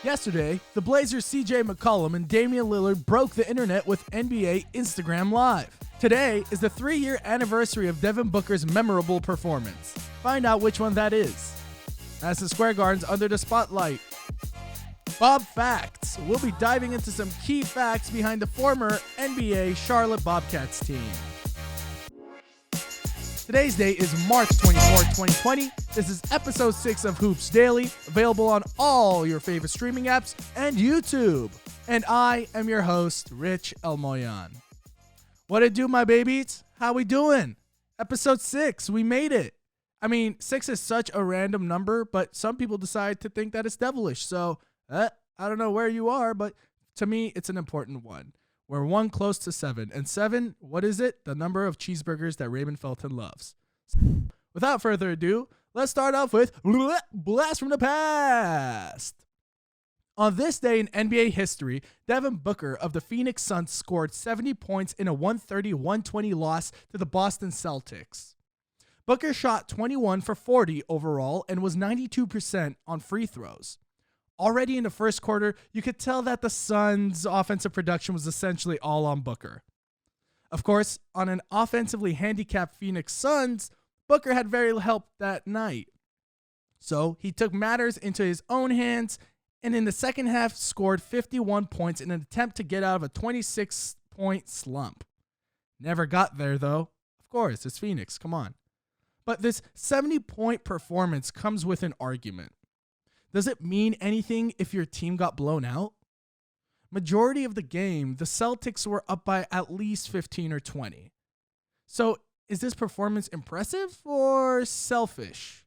Yesterday, the Blazers' CJ McCollum and Damian Lillard broke the internet with NBA Instagram Live. Today is the 3-year anniversary of Devin Booker's memorable performance. Find out which one that is. Madison Square Garden's under the spotlight. Bob Facts. We'll be diving into some key facts behind the former NBA Charlotte Bobcats team. Today's date is March 24, 2020. This is episode 6 of Hoops Daily, available on all your favorite streaming apps and YouTube. And I am your host, Rich Elmoyan. What it do, my babies? How we doing? Episode 6, we made it. I mean, 6 is such a random number, but some people decide to think that it's devilish. So, I don't know where you are, but to me, it's an important one. We're one close to 7. And 7, what is it? The number of cheeseburgers that Raymond Felton loves. Without further ado, let's start off with Blast from the Past. On this day in NBA history, Devin Booker of the Phoenix Suns scored 70 points in a 130-120 loss to the Boston Celtics. Booker shot 21 for 40 overall and was 92% on free throws. Already in the first quarter, you could tell that the Suns' offensive production was essentially all on Booker. Of course, on an offensively handicapped Phoenix Suns, Booker had very little help that night. So he took matters into his own hands and in the second half scored 51 points in an attempt to get out of a 26-point slump. Never got there though. Of course, it's Phoenix, come on. But this 70-point performance comes with an argument. Does it mean anything if your team got blown out? Majority of the game, the Celtics were up by at least 15 or 20. So is this performance impressive or selfish?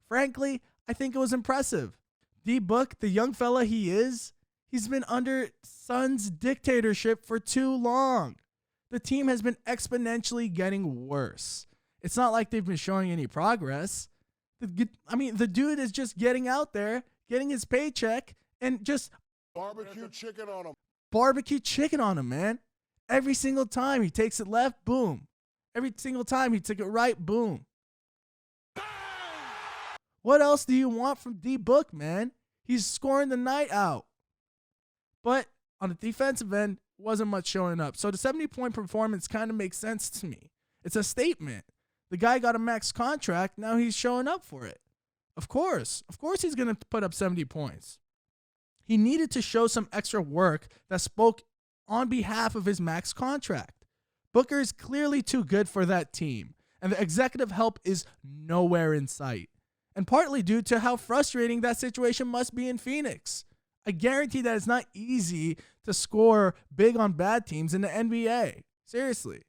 Frankly, I think it was impressive. D-Book, the young fella he is, he's been under Suns dictatorship for too long. The team has been exponentially getting worse. It's not like they've been showing any progress. The dude is just getting out there, getting his paycheck, and just barbecue chicken on him, man. Every single time he takes it left, boom. Every single time he took it right, boom. What else do you want from D-Book, man? He's scoring the night out. But on the defensive end, wasn't much showing up. So the 70-point performance kind of makes sense to me. It's a statement. The guy got a max contract, now he's showing up for it. Of course he's going to put up 70 points. He needed to show some extra work that spoke on behalf of his max contract. Booker is clearly too good for that team, and the executive help is nowhere in sight, and partly due to how frustrating that situation must be in Phoenix. I guarantee that it's not easy to score big on bad teams in the NBA. Seriously.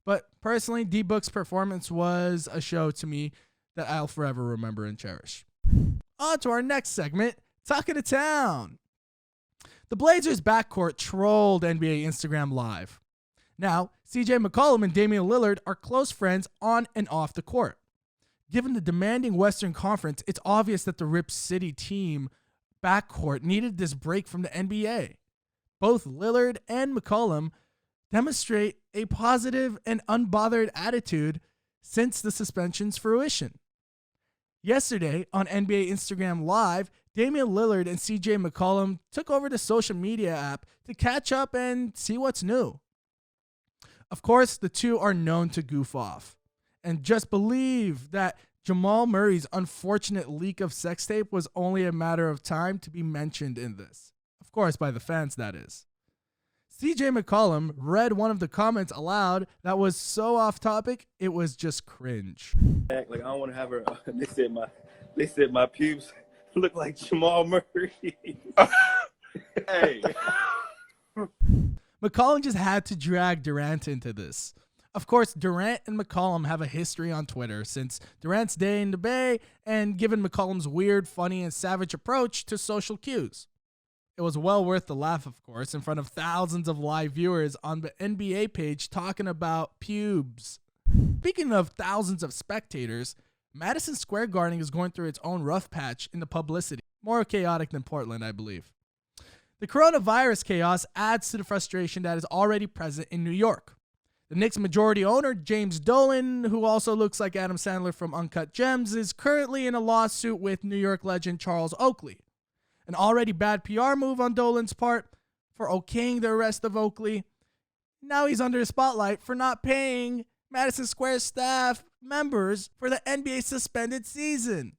But personally, D-Book's performance was a show to me that I'll forever remember and cherish. On to our next segment, Talk of the Town. The Blazers' backcourt trolled NBA Instagram Live. Now, CJ McCollum and Damian Lillard are close friends on and off the court. Given the demanding Western Conference, it's obvious that the Rip City team backcourt needed this break from the NBA. Both Lillard and McCollum demonstrate a positive and unbothered attitude since the suspension's fruition. Yesterday on NBA Instagram Live, Damian Lillard and CJ McCollum took over the social media app to catch up and see what's new. Of course, the two are known to goof off. And just believe that Jamal Murray's unfortunate leak of sex tape was only a matter of time to be mentioned in this. Of course, by the fans, that is. CJ McCollum read one of the comments aloud that was so off topic, it was just cringe. Like I don't want to have her. They said my pubes look like Jamal Murray. Hey. McCollum just had to drag Durant into this. Of course, Durant and McCollum have a history on Twitter since Durant's day in the Bay and given McCollum's weird, funny, and savage approach to social cues. It was well worth the laugh, of course, in front of thousands of live viewers on the NBA page talking about pubes. Speaking of thousands of spectators, Madison Square Garden is going through its own rough patch in the publicity. More chaotic than Portland, I believe. The coronavirus chaos adds to the frustration that is already present in New York. The Knicks majority owner, James Dolan, who also looks like Adam Sandler from Uncut Gems, is currently in a lawsuit with New York legend Charles Oakley. An already bad PR move on Dolan's part for okaying the arrest of Oakley. Now he's under the spotlight for not paying Madison Square staff members for the NBA suspended season.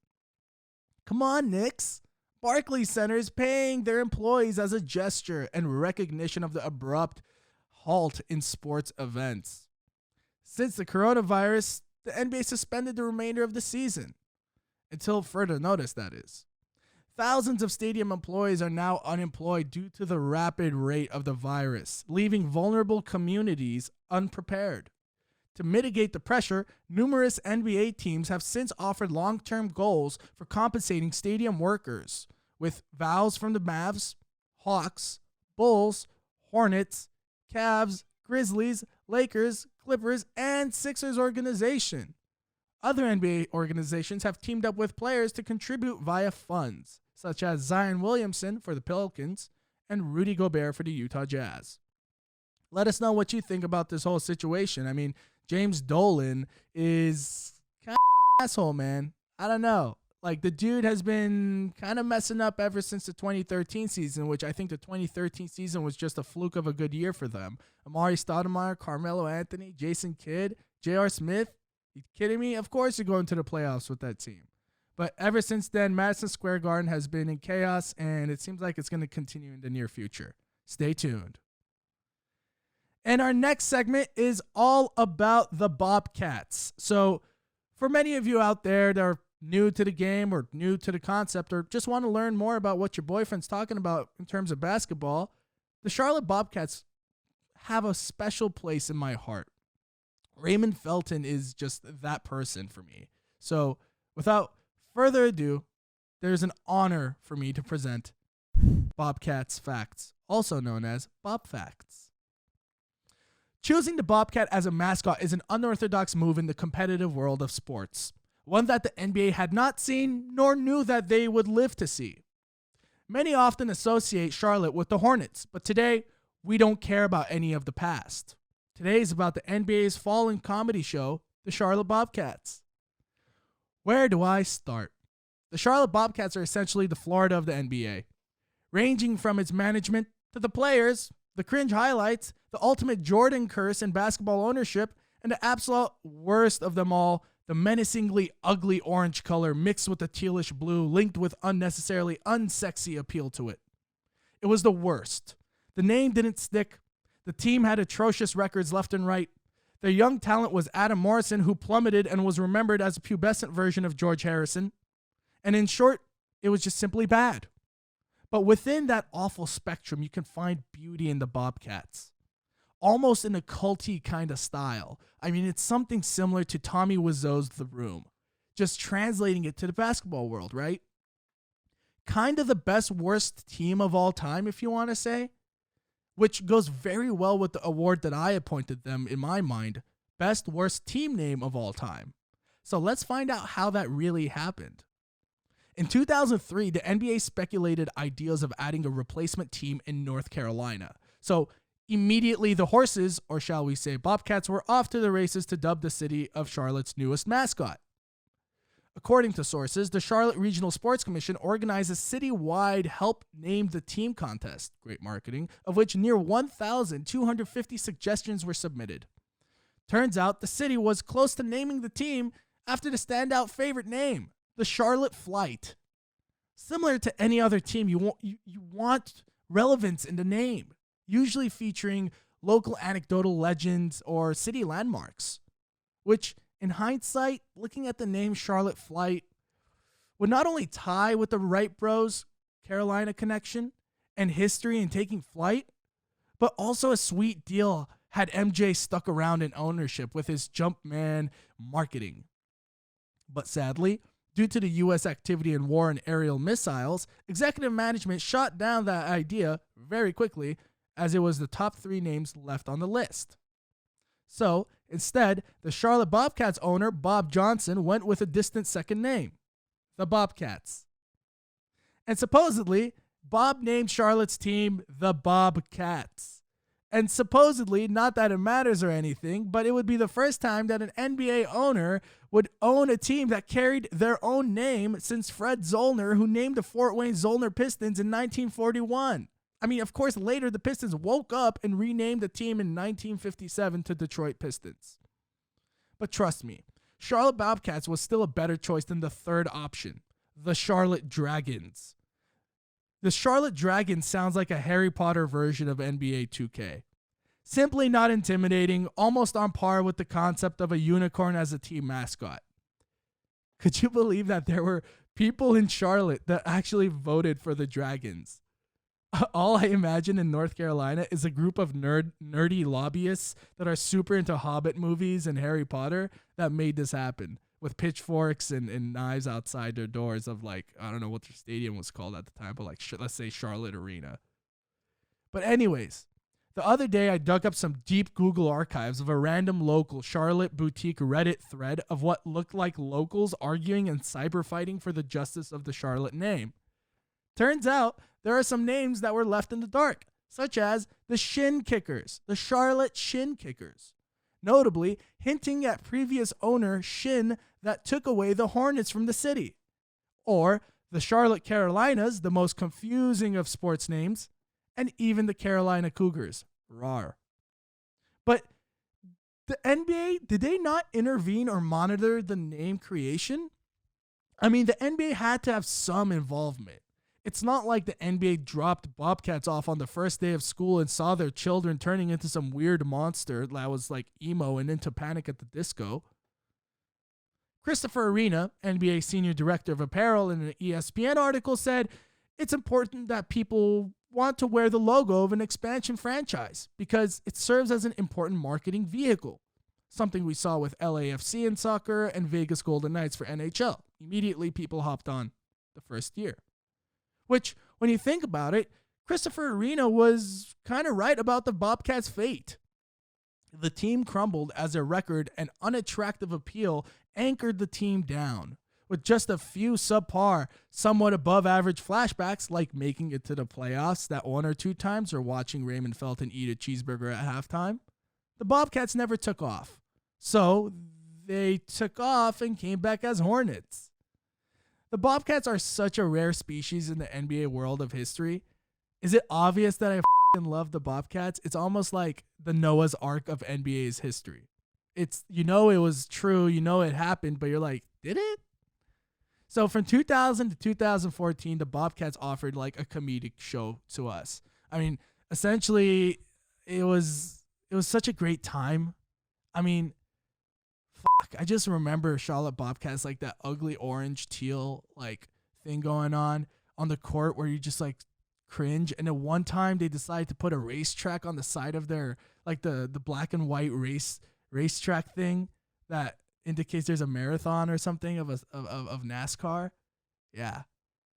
Come on, Knicks. Barclays Center is paying their employees as a gesture and recognition of the abrupt halt in sports events. Since the coronavirus, the NBA suspended the remainder of the season. Until further notice, that is. Thousands of stadium employees are now unemployed due to the rapid rate of the virus, leaving vulnerable communities unprepared. To mitigate the pressure, numerous NBA teams have since offered long-term goals for compensating stadium workers, with vows from the Mavs, Hawks, Bulls, Hornets, Cavs, Grizzlies, Lakers, Clippers, and Sixers organization. Other NBA organizations have teamed up with players to contribute via funds, such as Zion Williamson for the Pelicans and Rudy Gobert for the Utah Jazz. Let us know what you think about this whole situation. I mean, James Dolan is kind of an asshole, man. I don't know. Like, the dude has been kind of messing up ever since the 2013 season, which I think the 2013 season was just a fluke of a good year for them. Amari Stoudemire, Carmelo Anthony, Jason Kidd, J.R. Smith. You kidding me? Of course you're going to the playoffs with that team. But ever since then, Madison Square Garden has been in chaos, and it seems like it's going to continue in the near future. Stay tuned. And our next segment is all about the Bobcats. So for many of you out there that are new to the game or new to the concept or just want to learn more about what your boyfriend's talking about in terms of basketball, the Charlotte Bobcats have a special place in my heart. Raymond Felton is just that person for me. So without further ado, there's an honor for me to present Bobcats Facts, also known as Bob Facts. Choosing the Bobcat as a mascot is an unorthodox move in the competitive world of sports, one that the NBA had not seen nor knew that they would live to see. Many often associate Charlotte with the Hornets, but today we don't care about any of the past. Today is about the NBA's fallen comedy show, the Charlotte Bobcats. Where do I start? The Charlotte Bobcats are essentially the Florida of the NBA, ranging from its management to the players, the cringe highlights, the ultimate Jordan curse in basketball ownership, and the absolute worst of them all, the menacingly ugly orange color mixed with the tealish blue linked with unnecessarily unsexy appeal to it. It was the worst. The name didn't stick. The team had atrocious records left and right. Their young talent was Adam Morrison, who plummeted and was remembered as a pubescent version of George Harrison. And in short, it was just simply bad. But within that awful spectrum, you can find beauty in the Bobcats. Almost in a culty kind of style. I mean, it's something similar to Tommy Wiseau's The Room. Just translating it to the basketball world, right? Kind of the best worst team of all time, if you want to say. Which goes very well with the award that I appointed them in my mind. Best worst team name of all time. So let's find out how that really happened. In 2003, the NBA speculated ideas of adding a replacement team in North Carolina. So immediately the horses, or shall we say Bobcats, were off to the races to dub the city of Charlotte's newest mascot. According to sources, the Charlotte Regional Sports Commission organized a citywide help name the team contest, great marketing, of which near 1,250 suggestions were submitted. Turns out the city was close to naming the team after the standout favorite name, the Charlotte Flight. Similar to any other team, you want relevance in the name, usually featuring local anecdotal legends or city landmarks, which, in hindsight, looking at the name Charlotte Flight would not only tie with the Wright Bros' Carolina connection and history in taking flight, but also a sweet deal had MJ stuck around in ownership with his Jumpman marketing. But sadly, due to the U.S. activity in war and aerial missiles, executive management shot down that idea very quickly, as it was the top 3 names left on the list. So, instead, the Charlotte Bobcats owner, Bob Johnson, went with a distant second name, the Bobcats. And supposedly, Bob named Charlotte's team the Bobcats. And supposedly, not that it matters or anything, but it would be the first time that an NBA owner would own a team that carried their own name since Fred Zollner, who named the Fort Wayne Zollner Pistons in 1941. I mean, of course, later the Pistons woke up and renamed the team in 1957 to Detroit Pistons. But trust me, Charlotte Bobcats was still a better choice than the third option, the Charlotte Dragons. The Charlotte Dragons sounds like a Harry Potter version of NBA 2K. Simply not intimidating, almost on par with the concept of a unicorn as a team mascot. Could you believe that there were people in Charlotte that actually voted for the Dragons? All I imagine in North Carolina is a group of nerdy lobbyists that are super into Hobbit movies and Harry Potter that made this happen, with pitchforks and knives outside their doors of, like, I don't know what their stadium was called at the time, but like, let's say Charlotte Arena. But anyways, the other day I dug up some deep Google archives of a random local Charlotte boutique Reddit thread of what looked like locals arguing and cyber fighting for the justice of the Charlotte name. Turns out there are some names that were left in the dark, such as the Shin Kickers, the Charlotte Shin Kickers. Notably, hinting at previous owner Shin that took away the Hornets from the city. Or the Charlotte Carolinas, the most confusing of sports names, and even the Carolina Cougars. Rawr. But the NBA, did they not intervene or monitor the name creation? I mean, the NBA had to have some involvement. It's not like the NBA dropped Bobcats off on the first day of school and saw their children turning into some weird monster that was like emo and into Panic at the Disco. Christopher Arena, NBA Senior Director of Apparel, in an ESPN article said, it's important that people want to wear the logo of an expansion franchise because it serves as an important marketing vehicle. Something we saw with LAFC in soccer and Vegas Golden Knights for NHL. Immediately people hopped on the first year. Which, when you think about it, Christopher Arena was kind of right about the Bobcats' fate. The team crumbled as their record and unattractive appeal anchored the team down, with just a few subpar, somewhat above average flashbacks like making it to the playoffs that one or two times or watching Raymond Felton eat a cheeseburger at halftime. The Bobcats never took off. So they took off and came back as Hornets. The Bobcats are such a rare species in the NBA world of history. Is it obvious that I f***ing love the Bobcats? It's almost like the Noah's Ark of NBA's history. It's, you know, it was true, you know it happened, but you're like, did it? So from 2000 to 2014, the Bobcats offered like a comedic show to us. I mean, essentially, it was such a great time. I mean, I just remember Charlotte Bobcats, like that ugly orange teal like thing going on the court where you just like cringe. And at one time they decided to put a racetrack on the side of their, like the black and white racetrack thing that indicates there's a marathon or something of NASCAR. Yeah.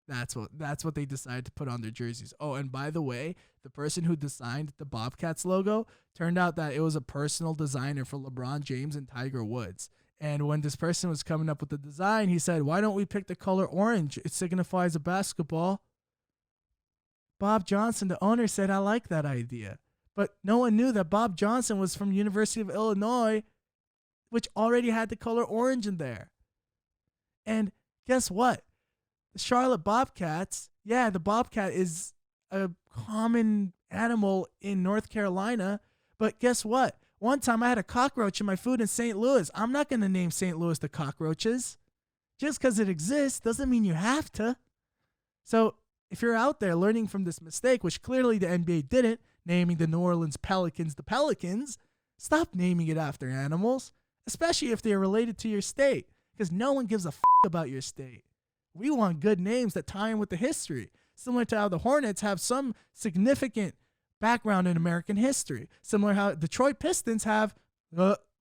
That's what they decided to put on their jerseys. Oh, and by the way, the person who designed the Bobcats logo turned out that it was a personal designer for LeBron James and Tiger Woods. And when this person was coming up with the design, he said, why don't we pick the color orange? It signifies a basketball. Bob Johnson, the owner, said, I like that idea. But no one knew that Bob Johnson was from University of Illinois, which already had the color orange in there. And guess what? The Charlotte Bobcats, yeah, the Bobcat is a common animal in North Carolina, but guess what? One time I had a cockroach in my food in St. Louis. I'm not going to name St. Louis the Cockroaches. Just because it exists doesn't mean you have to. So if you're out there learning from this mistake, which clearly the NBA didn't, naming the New Orleans Pelicans the Pelicans, stop naming it after animals, especially if they're related to your state, because no one gives a f*** about your state. We want good names that tie in with the history, similar to how the Hornets have some significant background in American history, similar how Detroit Pistons have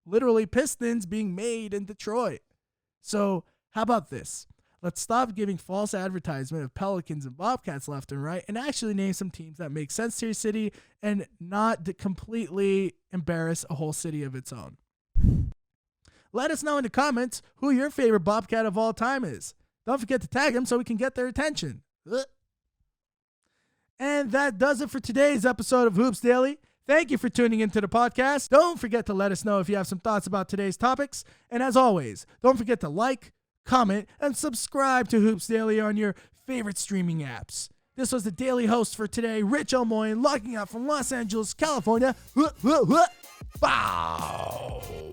literally Pistons being made in Detroit. So how about this? Let's stop giving false advertisement of Pelicans and Bobcats left and right and actually name some teams that make sense to your city and not completely embarrass a whole city of its own. Let us know in the comments who your favorite Bobcat of all time is. Don't forget to tag them so we can get their attention. And that does it for today's episode of Hoops Daily. Thank you for tuning into the podcast. Don't forget to let us know if you have some thoughts about today's topics. And as always, don't forget to like, comment, and subscribe to Hoops Daily on your favorite streaming apps. This was the daily host for today, Rich Elmoyne, logging out from Los Angeles, California. Bow!